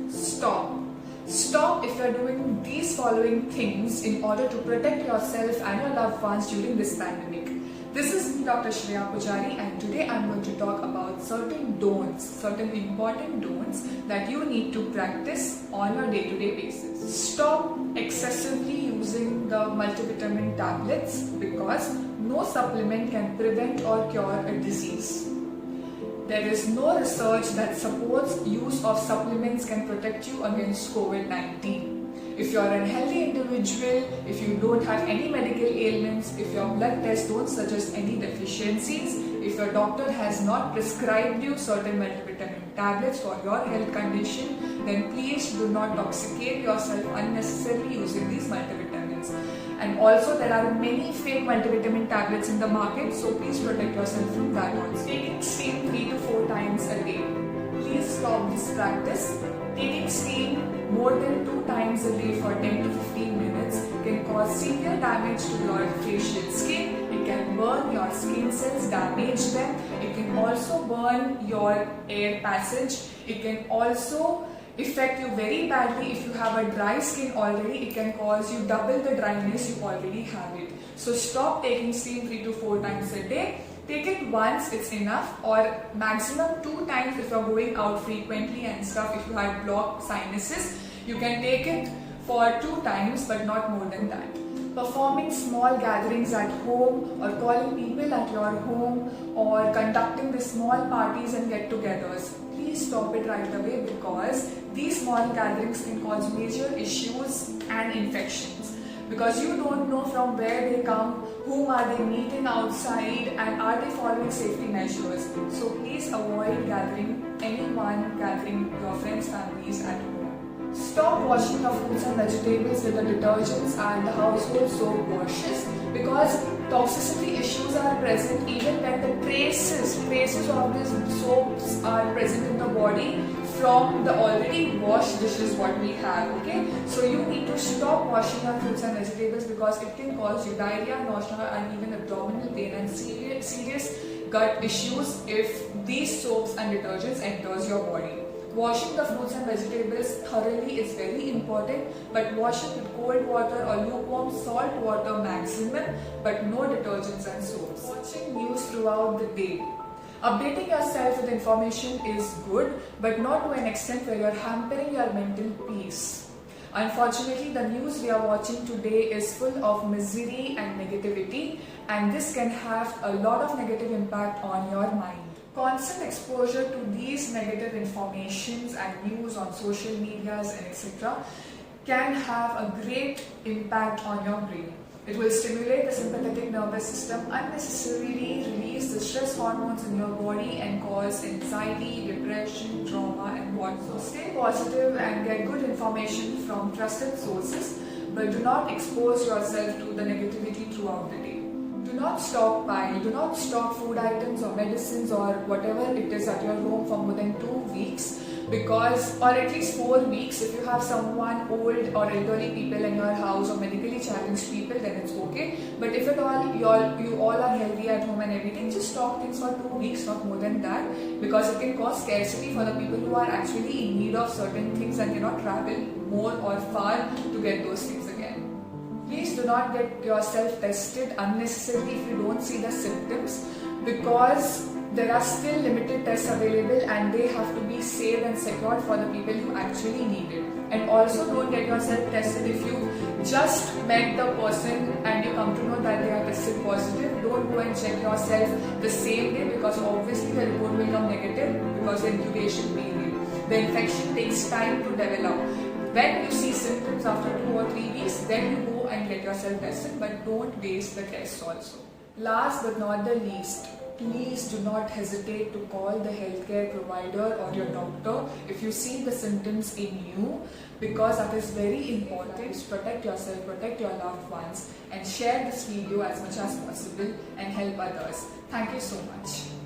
Stop. Stop if you are doing these following things in order to protect yourself and your loved ones during this pandemic. This is me, Dr. Shreya Pujari, and today I'm going to talk about certain don'ts, certain important don'ts that you need to practice on your day-to-day basis. Stop excessively using the multivitamin tablets because no supplement can prevent or cure a disease. There is no research that supports use of supplements can protect you against COVID-19. If you are a healthy individual, if you don't have any medical ailments, if your blood tests don't suggest any deficiencies, if your doctor has not prescribed you certain multivitamin tablets for your health condition, then please do not toxicate yourself unnecessarily using these multivitamins. And also there are many fake multivitamin tablets in the market, so please protect yourself from that also. Taking steam 3 to 4 times a day. Please stop this practice. Taking steam more than 2 times a day for 10 to 15 minutes can cause severe damage to your facial skin. It can burn your skin cells, damage them. It can also burn your air passage. It can also affect you very badly. If you have a dry skin already, it can cause you double the dryness you already have it. So stop taking steam 3 to 4 times a day. Take it once, it's enough, or maximum 2 times if you're going out frequently and stuff. If you have blocked sinuses, you can take it for 2 times but not more than that. Performing small gatherings at home or calling people at your home or conducting the small parties and get-togethers. Please stop it right away because these small gatherings can cause major issues and infections. Because you don't know from where they come, whom are they meeting outside, and are they following safety measures. So please avoid gathering your friends, families at home. Stop washing your fruits and vegetables with the detergents and the household soap washes because toxicity issues are present even when the traces of these soaps are present in the body from the already washed dishes what we have, okay? So you need to stop washing your fruits and vegetables because it can cause you diarrhea, nausea and even abdominal pain and serious gut issues if these soaps and detergents enters your body. Washing the fruits and vegetables thoroughly is very important, but wash it with cold water or lukewarm salt water maximum, but no detergents and soaps. Watching news throughout the day. Updating yourself with information is good, but not to an extent where you are hampering your mental peace. Unfortunately, the news we are watching today is full of misery and negativity, and this can have a lot of negative impact on your mind. Constant exposure to these negative informations and news on social medias and etc. can have a great impact on your brain. It will stimulate the sympathetic nervous system, unnecessarily release the stress hormones in your body and cause anxiety, depression, trauma and whatnot. So stay positive and get good information from trusted sources, but do not expose yourself to the negativity throughout the day. Do not stockpile, do not stock food items or medicines or whatever it is at your home for more than 2 weeks because, or at least 4 weeks. If you have someone old or elderly people in your house or medically challenged people, then it's okay. But if at all you all are healthy at home and everything, just stock things for 2 weeks, not more than that, because it can cause scarcity for the people who are actually in need of certain things and cannot travel more or far to get those things again. Please do not get yourself tested unnecessarily if you don't see the symptoms because there are still limited tests available and they have to be safe and secured for the people who actually need it. And also don't get yourself tested if you just met the person and you come to know that they are tested positive. Don't go and check yourself the same day because obviously the report will come negative because the incubation period. The infection takes time to develop. When you see symptoms after 2 or 3 weeks, then you go and get yourself tested, but don't waste the tests also. Last but not the least, please do not hesitate to call the healthcare provider or your doctor if you see the symptoms in you because that is very important. Protect yourself, protect your loved ones and share this video as much as possible and help others. Thank you so much.